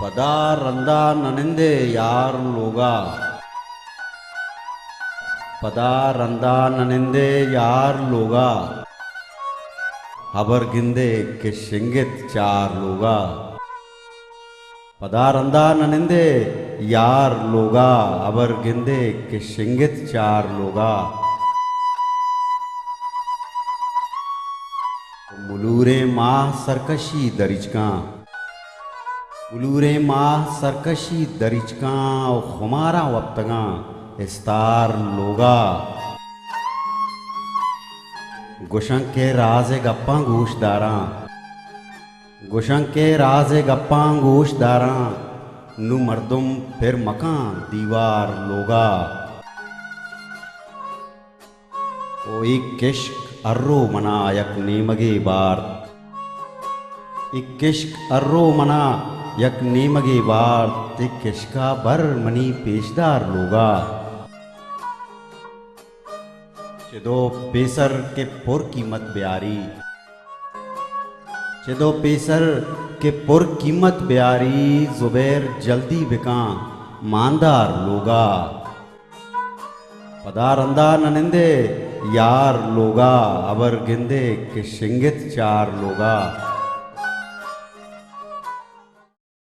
पदा रंदा ननिंदे यार लोगा। पदा रंदा ननिंदे यार लोगा। हबर गिंदे के शिंगित चार लोगा। पदा रंदा ननिंदे यार लोगा। अबर गिंदे के शिंगित चार लोगा। मुलूरे माह सरकशी दरिचका। मुलूरे माह सरकशी दरिचका और खुमारा वक्तगा इस्तार लोगा। गुशंग के राज गप्पा गोशदारा। गुशंग के राज गप्पा गोशदारा। नु मर्दुम फिर मकान दीवार लोगा। ओ एक इश्क अर्रो मना यक नेमगे बार। एक इश्क अर्रो मना यक नेमगे बार। ते किश्का बर मनी पेशदार लोगा। चिदो पेसर के पुर कीमत ब्यारी। चिदो पेसर के पुर कीमत ब्यारी। जुबैर जल्दी बिका मानदार लोगा। पदा रंदा ननिंदे यार लोगा। अबर गिंदे के शिंगित चार लोगा।